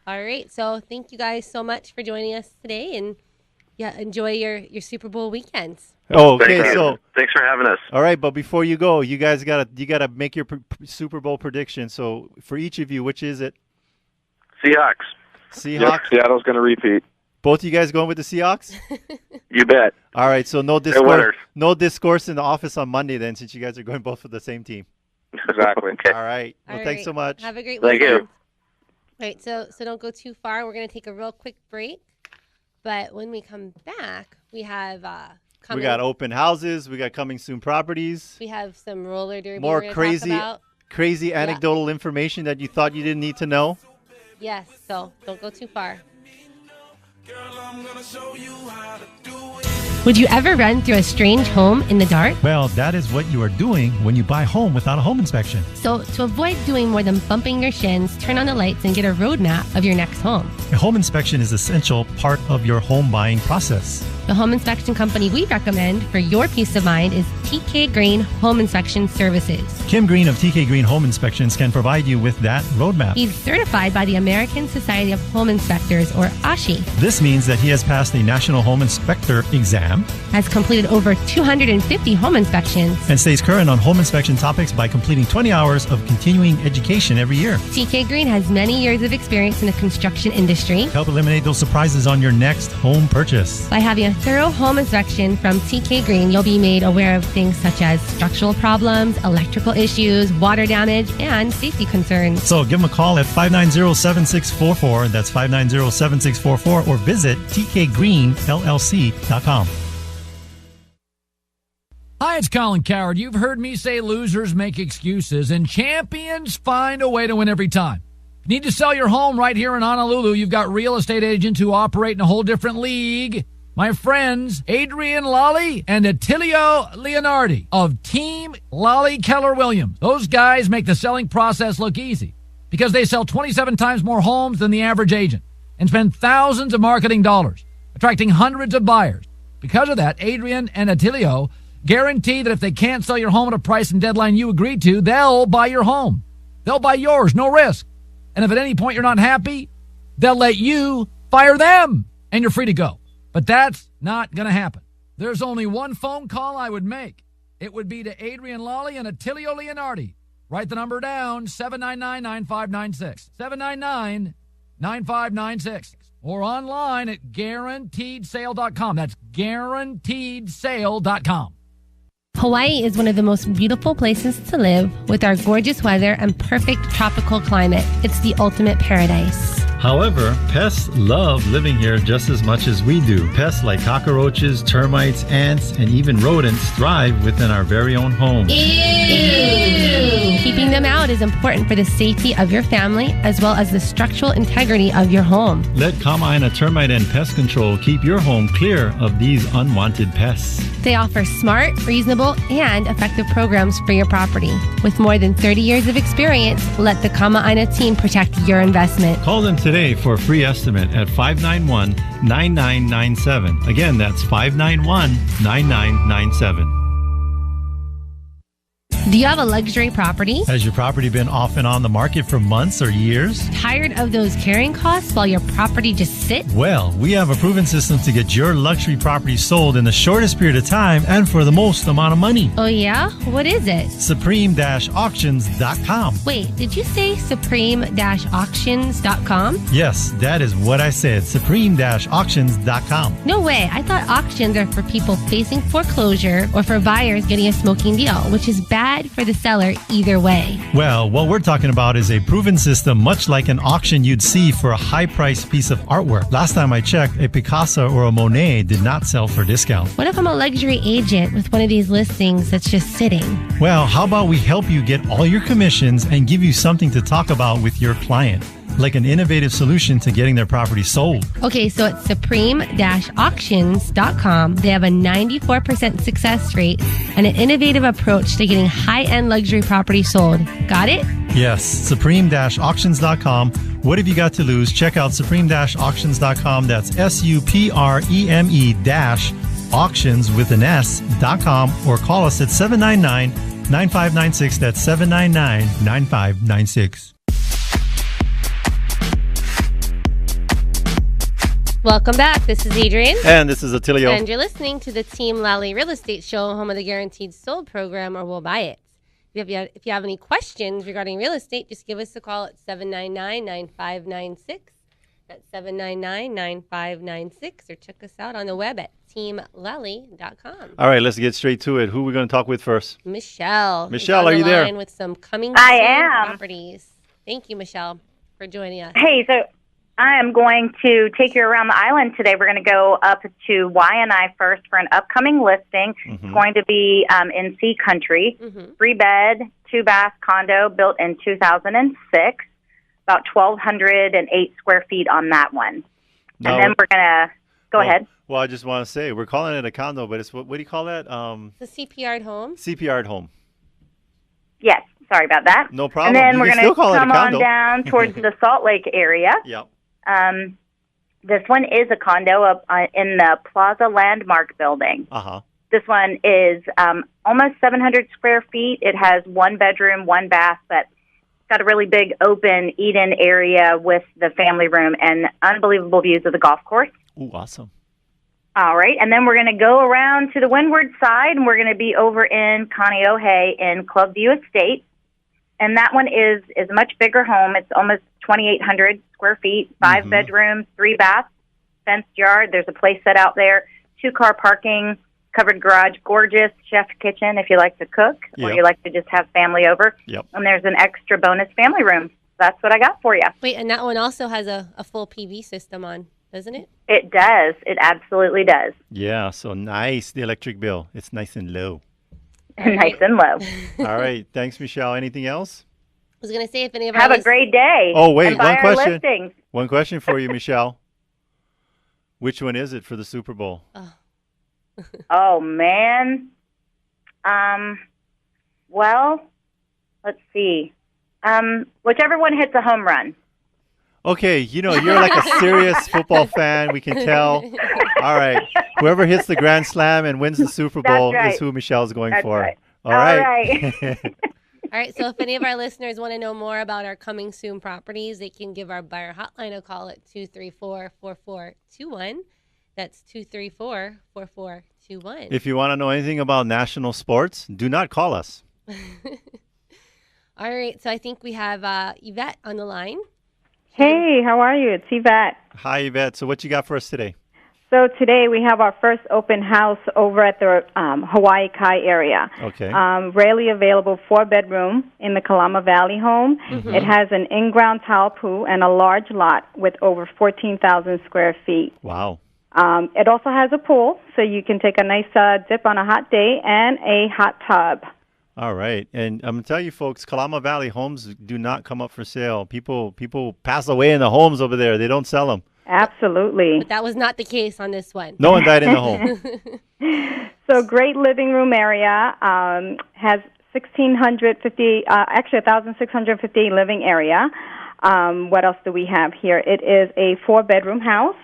C: All right, so thank you guys so much for joining us today, and enjoy your Super Bowl weekends.
F: Oh, okay, so
L: thanks for having us.
F: All right, but before you go, you guys gotta make your Super Bowl prediction. So for each of you, which is it?
L: Seahawks.
F: Seahawks.
K: Yep, Seattle's going to repeat.
F: Both of you guys going with the Seahawks?
L: You bet.
F: All right, so no discourse in the office on Monday then, since you guys are going both for the same team.
K: Exactly.
L: Okay.
F: All right. Well, thanks so much.
C: Have a great
L: weekend.
C: Thank you. All right, so don't go too far. We're going to take a real quick break. But when we come back, we have
F: we got open houses. We got coming soon properties.
C: We have some roller derby.
F: More
C: crazy
F: anecdotal information that you thought you didn't need to know.
C: Yes, so don't go too far. Would you ever run through a strange home in the dark?
M: Well, that is what you are doing when you buy a home without a home inspection.
C: So to avoid doing more than bumping your shins, turn on the lights and get a roadmap of your next home.
M: A home inspection is an essential part of your home buying process.
C: The home inspection company we recommend for your peace of mind is TK Green Home Inspection Services.
M: Kim Green of TK Green Home Inspections can provide you with that roadmap.
C: He's certified by the American Society of Home Inspectors, or ASHI.
M: This means that he has passed the National Home Inspector exam,
C: has completed over 250 home inspections,
M: and stays current on home inspection topics by completing 20 hours of continuing education every year.
C: TK Green has many years of experience in the construction industry.
M: Help eliminate those surprises on your next home purchase.
C: By having a thorough home inspection from TK Green, you'll be made aware of things such as structural problems, electrical issues, water damage, and safety concerns.
M: So give them a call at 590-7644. That's 590-7644, or visit tkgreenllc.com.
N: Hi, it's Colin Coward. You've heard me say losers make excuses and champions find a way to win every time. If you need to sell your home right here in Honolulu, you've got real estate agents who operate in a whole different league. My friends, Adrienne Lally and Attilio Leonardi of Team Lally Keller Williams. Those guys make the selling process look easy because they sell 27 times more homes than the average agent and spend thousands of marketing dollars, attracting hundreds of buyers. Because of that, Adrienne and Attilio guarantee that if they can't sell your home at a price and deadline you agreed to, they'll buy your home. They'll buy yours, no risk. And if at any point you're not happy, they'll let you fire them and you're free to go. But that's not going to happen. There's only one phone call I would make. It would be to Adrienne Lally and Attilio Leonardi. Write the number down, 799-9596. 799-9596. Or online at guaranteedsale.com. That's guaranteedsale.com.
C: Hawaii is one of the most beautiful places to live with our gorgeous weather and perfect tropical climate. It's the ultimate paradise.
M: However, pests love living here just as much as we do. Pests like cockroaches, termites, ants, and even rodents thrive within our very own homes.
C: Ew! Keeping them out is important for the safety of your family as well as the structural integrity of your home.
M: Let Kama'aina Termite and Pest Control keep your home clear of these unwanted pests.
C: They offer smart, reasonable, and effective programs for your property. With more than 30 years of experience, let the Kama'aina team protect your investment.
M: Call them today for a free estimate at 591-9997. Again, that's 591-9997.
C: Do you have a luxury property?
M: Has your property been off and on the market for months or years?
C: Tired of those carrying costs while your property just sits?
M: Well, we have a proven system to get your luxury property sold in the shortest period of time and for the most amount of money.
C: Oh yeah? What is it?
M: Supreme-auctions.com.
C: Wait, did you say Supreme-auctions.com?
M: Yes, that is what I said. Supreme-auctions.com.
C: No way. I thought auctions are for people facing foreclosure or for buyers getting a smoking deal, which is bad for the seller either way.
M: Well, what we're talking about is a proven system, much like an auction you'd see for a high-priced piece of artwork. Last time I checked, a Picasso or a Monet did not sell for discount.
C: What if I'm a luxury agent with one of these listings that's just sitting?
M: Well, how about we help you get all your commissions and give you something to talk about with your client, like an innovative solution to getting their property sold.
C: Okay, so at supreme-auctions.com, they have a 94% success rate and an innovative approach to getting high-end luxury property sold. Got it?
M: Yes, supreme-auctions.com, What have you got to lose? Check out supreme-auctions.com. That's supreme-auctions with an S.com, or call us at 799-9596. That's 799-9596.
C: Welcome back. This is Adrienne.
F: And this is Attilio.
C: And you're listening to the Team Lally Real Estate Show, home of the Guaranteed Sold program, or We'll Buy It. If you have any questions regarding real estate, just give us a call at 799-9596. That's 799-9596. Or check us out on the web at teamlally.com.
F: All right, let's get straight to it. Who are we going to talk with first?
C: Michelle.
F: Michelle, are you there?
C: With some coming
O: I
C: soon
O: am.
C: properties. Thank you, Michelle, for joining us.
O: Hey, so I am going to take you around the island today. We're going to go up to Waianae first for an upcoming listing.
F: Mm-hmm.
O: It's going to be in Sea Country. 3-bed, 2-bath condo built in 2006. About 1,208 square feet on that one.
F: No.
O: And then we're going to go ahead.
F: Well, I just want to say, we're calling it a condo, but it's what do you call that?
C: The CPR home.
F: CPR home.
O: Yes, sorry about that.
F: No problem.
O: And then
F: You
O: we're
F: can
O: going to
F: still call it a
O: come on
F: condo.
O: down towards the Salt Lake area.
F: Yep.
O: This one is a condo up in the Plaza Landmark building.
F: Uh-huh.
O: This one is almost 700 square feet. It has 1 bedroom, 1 bath, but it's got a really big open eat-in area with the family room and unbelievable views of the golf course.
F: Ooh, awesome.
O: All right, and then we're going to go around to the windward side, and we're going to be over in Kaneohe in Clubview Estate. And that one is a much bigger home. It's almost 2,800 square feet, 5 bedrooms, 3 baths, fenced yard. There's a place set out there, 2-car parking, covered garage, gorgeous chef kitchen if you like to cook or you like to just have family over.
F: Yep.
O: And there's an extra bonus family room. That's what I got for you.
C: Wait, and that one also has a full PV system on, doesn't it?
O: It does. It absolutely does.
F: Yeah, so nice, the electric bill. It's nice and low.
O: Nice and low.
F: All right. Thanks, Michelle. Anything else?
C: I was going to say, if any of
O: Have a great day.
F: Oh, wait,
O: and buy
F: one
O: our
F: question.
O: listings.
F: One question for you, Michelle. Which one is it for the Super Bowl?
O: Oh, man. Well, let's see. Whichever one hits a home run.
F: Okay, you're like a serious football fan. We can tell. All right. Whoever hits the Grand Slam and wins the Super Bowl is who Michelle's going for.
O: Right.
F: All right.
C: All right, so if any of our listeners want to know more about our coming soon properties, they can give our buyer hotline a call at 234-4421. That's 234-4421.
F: If you want to know anything about national sports, do not call us.
C: All right, so I think we have Yvette on the line.
P: Hey, how are you? It's Yvette.
F: Hi, Yvette. So what you got for us today?
P: So today we have our first open house over at the Hawaii Kai area.
F: Okay.
P: Rarely available 4-bedroom in the Kalama Valley home.
F: Mm-hmm.
P: It has an in-ground tile pool and a large lot with over 14,000 square feet.
F: Wow.
P: It also has a pool, so you can take a nice dip on a hot day and a hot tub.
F: All right. And I'm going to tell you, folks, Kalama Valley homes do not come up for sale. People pass away in the homes over there. They don't sell them.
P: Absolutely.
C: But that was not the case on this one.
F: No one died in the home.
P: So great living room area. Has 1,650 living area. What else do we have here? It is a 4-bedroom house.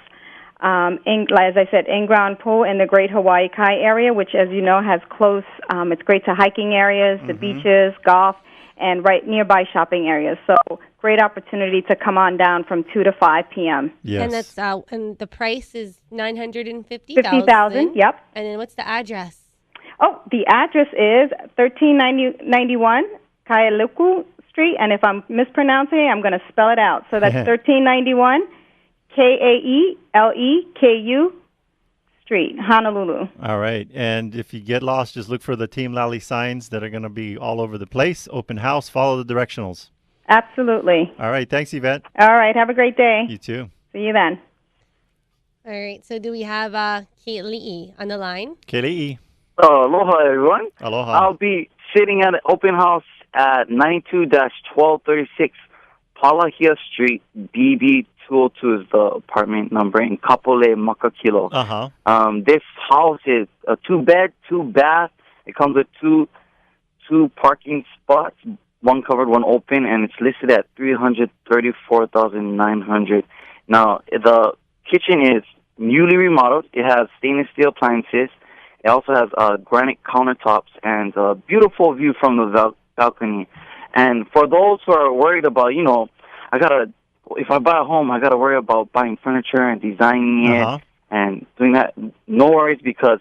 P: As I said, in-ground pool in the Great Hawaii Kai area, which, as you know, has close. It's great to hiking areas, the beaches, golf, and right nearby shopping areas. So great opportunity to come on down from 2 to 5 p.m.
F: Yes.
C: And that's and the price is $950,000.
P: $50,000. Yep.
C: And then what's the address?
P: Oh, the address is 1391 Kaeluku Street, and if I'm mispronouncing it, I'm going to spell it out. So that's 1391 Kaeleku Street, Honolulu.
F: All right. And if you get lost, just look for the Team Lally signs that are going to be all over the place. Open house, follow the directionals.
P: Absolutely.
F: All right. Thanks, Yvette.
P: All right. Have a great day.
F: You too.
P: See you then.
C: All right. So do we have Keili'i on the line?
F: Keili'i.
Q: Aloha, everyone.
F: Aloha.
Q: I'll be sitting at an open house at 92-1236 Palahia Street, BB 202 is the apartment number in Kapolei, Makakilo.
F: Uh-huh.
Q: This house is a 2-bed, 2-bath. It comes with two parking spots, one covered, one open, and it's listed at $334,900. Now, the kitchen is newly remodeled. It has stainless steel appliances. It also has granite countertops and a beautiful view from the balcony. And for those who are worried about, if I buy a home, I got to worry about buying furniture and designing it and doing that. No worries, because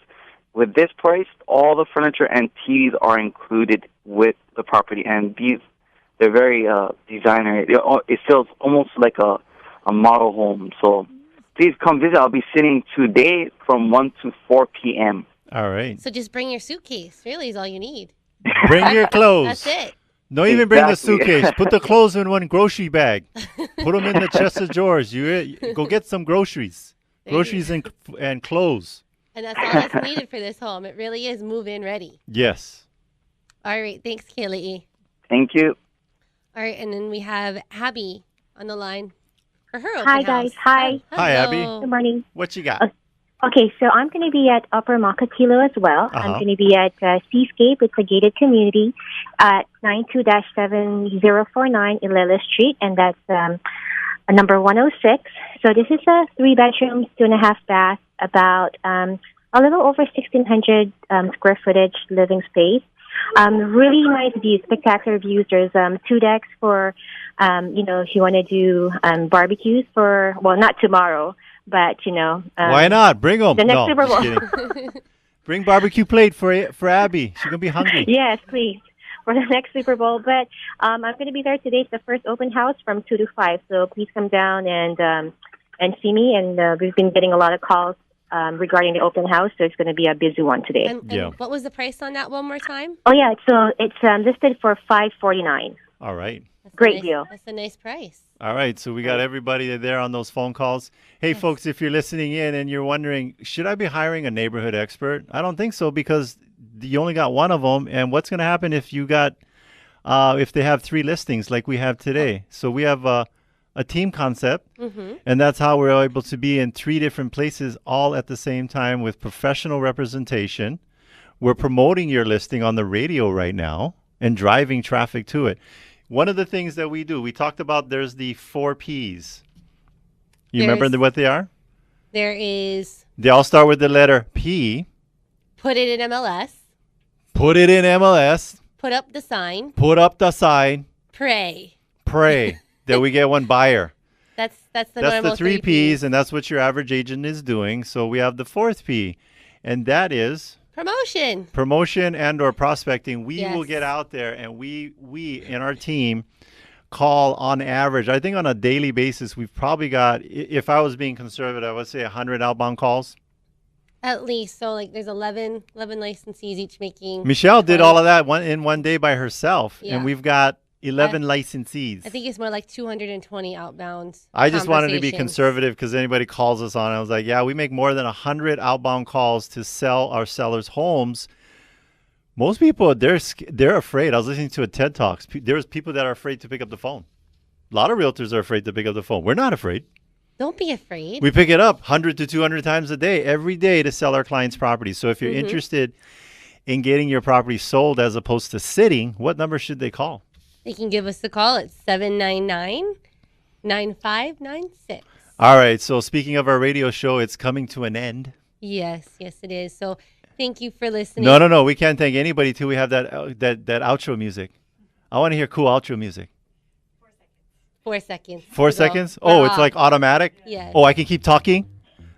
Q: with this price, all the furniture and TVs are included with the property. And they're very designer. It feels almost like a model home. So please come visit. I'll be sitting today from 1 to 4 p.m.
F: All right.
C: So just bring your suitcase. Really is all you need.
F: Bring your clothes.
C: That's it.
F: Don't even bring the suitcase. Put the clothes in one grocery bag. Put them in the chest of drawers. You go get some groceries. Groceries and clothes.
C: And that's all that's needed for this home. It really is move-in ready.
F: Yes.
C: All right. Thanks, Kaylee.
Q: Thank you.
C: All right. And then we have Abby on the line for her open
R: Hi,
C: house.
R: guys. Hi.
F: Hi, Abby.
R: Good morning.
F: What you got?
R: Okay, so I'm going to be at Upper Makatilo as well. I'm going to be at Seascape. It's a gated community at 92-7049 Ilela Street, and that's number 106. So this is a 3-bedroom, 2.5 bath, about a little over 1,600 square footage living space. Really nice views, spectacular views. There's 2 decks for, if you want to do barbecues for, well, not tomorrow, but,
F: why not? Bring them.
R: The next Super Bowl.
F: Bring barbecue plate for Abby. She's going to be hungry.
R: Yes, please, for the next Super Bowl. But I'm going to be there today. It's the first open house from 2 to 5. So please come down and see me. And we've been getting a lot of calls regarding the open house, so it's going to be a busy one today.
C: And what was the price on that one more time?
R: Oh, yeah. So it's listed for $549.
F: All right.
R: Great deal.
C: That's a nice price.
F: All right, so we got everybody there on those phone calls. Hey, folks, if you're listening in and you're wondering, should I be hiring a neighborhood expert? I don't think so, because you only got one of them. And what's going to happen if if they have 3 listings like we have today? So we have a team concept, and that's how we're able to be in 3 different places all at the same time with professional representation. We're promoting your listing on the radio right now and driving traffic to it. One of the things that we do, we talked about there's the 4 Ps. You remember what they are?
C: There is...
F: They all start with the letter P.
C: Put it in MLS.
F: Put it in MLS.
C: Put up the sign.
F: Put up the sign.
C: Pray.
F: Pray that we get one buyer.
C: That's the normal
F: 3 Ps, and that's what your average agent is doing. So we have the 4th P, and that is... Promotion and or prospecting. We will get out there, and we in our team call on average, I think on a daily basis, we've probably got, if I was being conservative, I would say 100 outbound calls.
C: At least. So there's 11 licensees each making.
F: Michelle did all of that in one day by herself, and we've got 11 licensees.
C: I think it's more like 220 outbound.
F: I just wanted to be conservative because anybody calls us on. I was like, yeah, we make more than 100 outbound calls to sell our sellers' homes. Most people, they're afraid. I was listening to a TED Talks. There's people that are afraid to pick up the phone. A lot of realtors are afraid to pick up the phone. We're not afraid.
C: Don't be afraid.
F: We pick it up 100 to 200 times a day, every day, to sell our clients' property. So if you're interested in getting your property sold as opposed to sitting, what number should they call?
C: They can give us a call at 799-9596.
F: All right. So speaking of our radio show, it's coming to an end.
C: Yes, it is. So thank you for listening.
F: No. We can't thank anybody till we have that outro music. I want to hear cool outro music.
C: 4 seconds.
F: 4 seconds? Oh, it's like automatic?
C: Yes.
F: Oh, I can keep talking?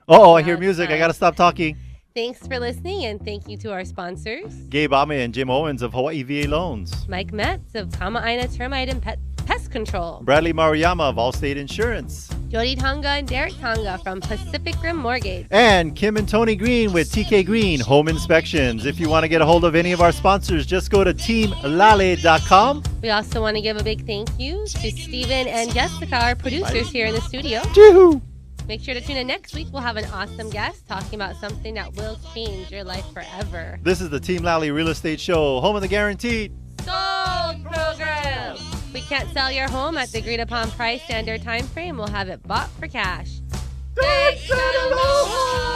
F: Oh, I hear music. I got to stop talking.
C: Thanks for listening, and thank you to our sponsors.
F: Gabe, Amey, and Jim Owens of Hawaii VA Loans.
C: Mike Metz of Kama'aina Termite and Pest Control.
F: Bradley Maruyama of Allstate Insurance.
C: Jody Tonga and Derek Tonga from Pacific Rim Mortgage.
F: And Kim and Tony Green with TK Green Home Inspections. If you want to get a hold of any of our sponsors, just go to teamlally.com.
C: We also want to give a big thank you to Steven and Jessica, our producers here in the studio.
F: Choo-hoo.
C: Make sure to tune in next week. We'll have an awesome guest talking about something that will change your life forever.
F: This is the Team Lally Real Estate Show, home of the guaranteed
C: sold program. If we can't sell your home at the agreed upon price and or time frame, we'll have it bought for cash.
H: Thanks and aloha!